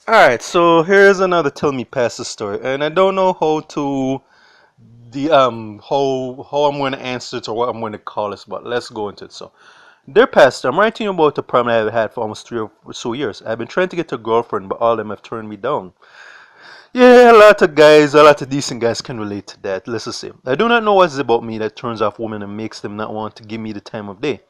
Alright, so here's another Tell Me Pastor story, and I don't know how to the how I'm going to answer it or what I'm going to call this, but let's go into it. So, dear Pastor, I'm writing you about a problem I've had for almost 3 or so years. I've been trying to get a girlfriend, but all of them have turned me down. Yeah, a lot of decent guys can relate to that. Let's just say, I do not know what it is about me that turns off women and makes them not want to give me the time of day.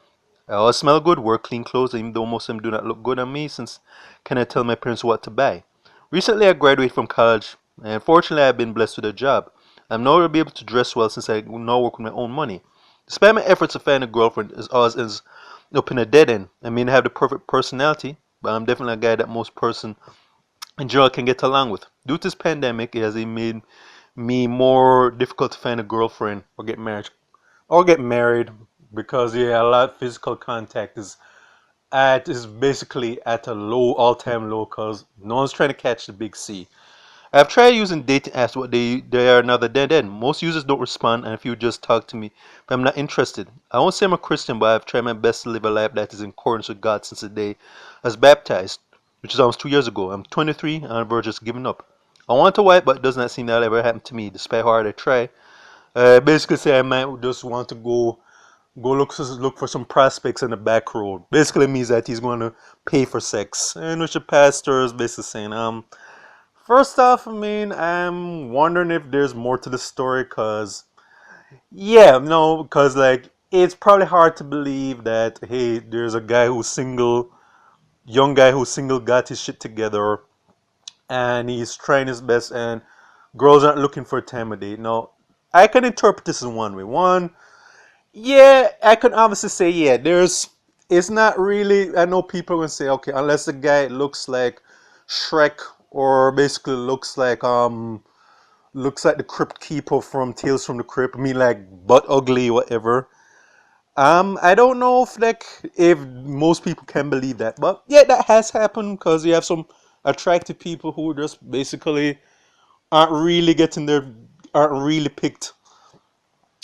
I always smell good, wear clean clothes, even though most of them do not look good on me, since can I tell my parents what to buy? Recently, I graduated from college, and fortunately, I've been blessed with a job. I'm now be able to dress well since I now work with my own money. Despite my efforts to find a girlfriend, is always ends up in a dead end. I may not have the perfect personality, but I'm definitely a guy that most person in general can get along with. Due to this pandemic, it has made me more difficult to find a girlfriend or get married because yeah, a lot of physical contact is basically at a low all-time low because no one's trying to catch the big C. I've tried using dating apps, but they are another dead end. Most users don't respond, and if you just talk to me, if I'm not interested. I won't say I'm a Christian, but I've tried my best to live a life that is in accordance with God since the day I was baptized, which is almost 2 years ago. I'm 23 and on the verge of just giving up. I want a wife, but it does not seem that ever happened to me, despite how hard I try. Basically, say I might just want to go look for some prospects in the back road. Basically means that he's going to pay for sex, and which the pastor is basically saying, first off, I mean, I'm wondering if there's more to the story, cause yeah, no, cause like it's probably hard to believe that hey, there's a guy who's single, young guy who's single, got his shit together, and he's trying his best, and girls aren't looking for a time of date. No, I can interpret this in one way. One, yeah, I can obviously say yeah. It's not really. I know people will say okay, unless the guy looks like Shrek or basically looks like the Crypt Keeper from Tales from the Crypt. I mean like butt ugly, whatever. I don't know if most people can believe that, but yeah, that has happened because you have some attractive people who just basically aren't really getting their aren't really picked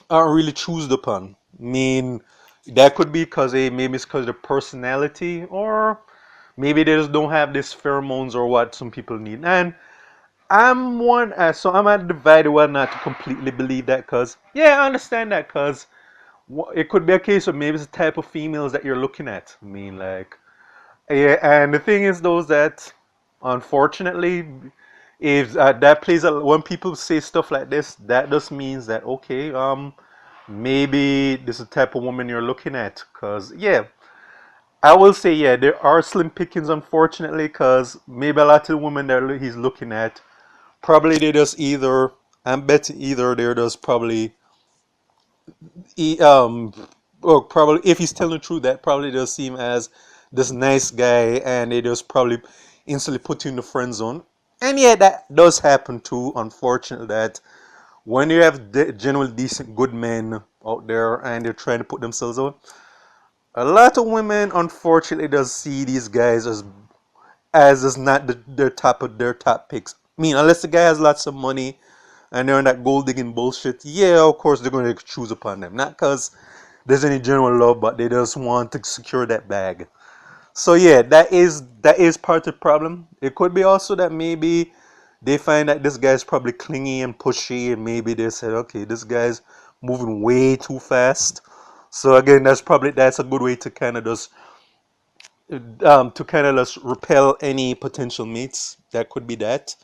aren't really choosed upon. I mean, that could be because maybe it's because of the personality, or maybe they just don't have this pheromones or what some people need. And so I'm at divided whether or not to completely believe that, because yeah, I understand that, because it could be a case of maybe it's the type of females that you're looking at. I mean, like, yeah, and the thing is, though, is that unfortunately, if that plays a when people say stuff like this, that just means that okay, maybe this is the type of woman you're looking at. Cause yeah, I will say yeah, there are slim pickings, unfortunately, cause maybe a lot of the women that he's looking at probably they just either I'm betting either they're just probably e- um or probably if he's telling the truth, that probably does seem as this nice guy, and they just probably instantly put you in the friend zone. And yeah, that does happen too, unfortunately, that when you have genuinely decent good men out there and they're trying to put themselves out, a lot of women unfortunately does see these guys as is not their top picks. I mean, unless the guy has lots of money and they're on that gold digging bullshit, yeah, of course they're going to choose upon them. Not because there's any general love, but they just want to secure that bag. So yeah, that is part of the problem. It could be also that maybe they find that this guy's probably clingy and pushy, and maybe they said, okay, this guy's moving way too fast. So again, that's a good way to kind of just repel any potential mates. That could be that.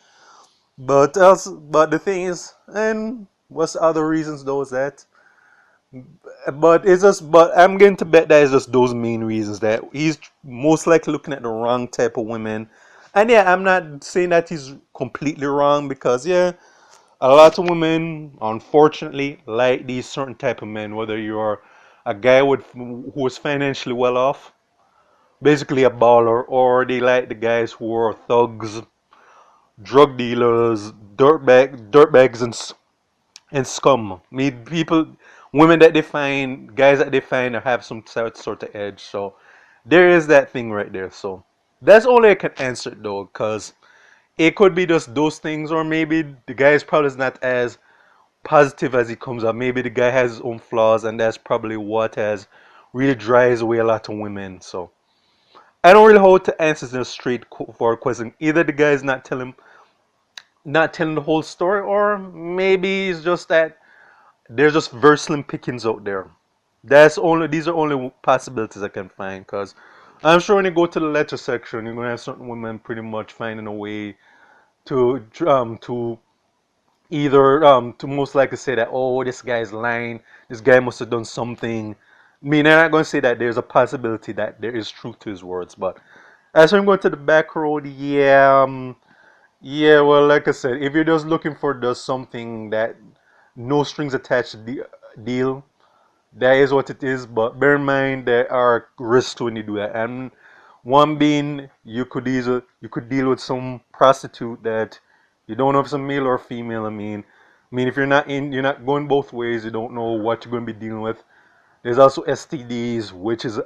But the thing is, and what's the other reasons though is that, but I'm going to bet that is just those main reasons that he's most likely looking at the wrong type of women. And yeah, I'm not saying that he's completely wrong, because yeah, a lot of women unfortunately like these certain type of men, whether you're a guy who is financially well off, basically a baller, or they like the guys who are thugs, drug dealers, dirtbags, and scum. I mean, women that they find, guys that they find have some sort of edge. So there is that thing right there. So that's only I can answer it though, because it could be just those things, or maybe the guy is probably not as positive as he comes up. Maybe the guy has his own flaws, and that's probably what has really drives away a lot of women. So I don't really know how to answer this straightforward question. Either the guy is not telling the whole story, or maybe it's just that there's just very slim pickings out there. These are only possibilities I can find, because I'm sure when you go to the letter section, you're gonna have certain women pretty much finding a way to either to most likely say that, oh, this guy's lying, this guy must have done something. I mean, they're not going to say that there's a possibility that there is truth to his words. But as I'm going to the back road, yeah, yeah, well, like I said, if you're just looking for just something that no strings attached deal, that is what it is. But bear in mind there are risks when you do that, and one being you could deal with some prostitute that you don't know if it's a male or female. I mean, if you're not going both ways, you don't know what you're going to be dealing with. There's also STDs, which is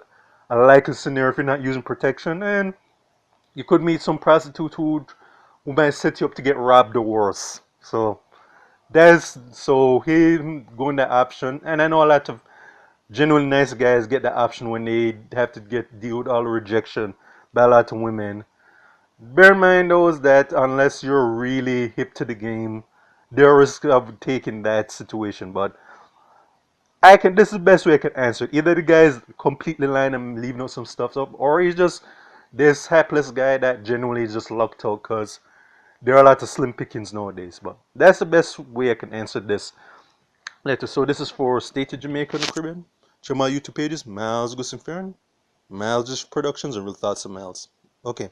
a likely scenario if you're not using protection, and you could meet some prostitute who might set you up to get robbed or worse. So he going that option, and I know a lot of genuinely nice guys get the option when they have to deal with all the rejection by a lot of women. Bear in mind though is that unless you're really hip to the game, there are risks of taking that situation. But this is the best way I can answer it. Either the guy is completely lying and leaving out some stuff up, or he's just this hapless guy that genuinely is just locked out because there are a lot of slim pickings nowadays. But that's the best way I can answer this letter. So this is for State of Jamaica and the Caribbean. Check my YouTube pages, Miles Gustin Farron, Miles Productions, and Real Thoughts of Miles. Okay.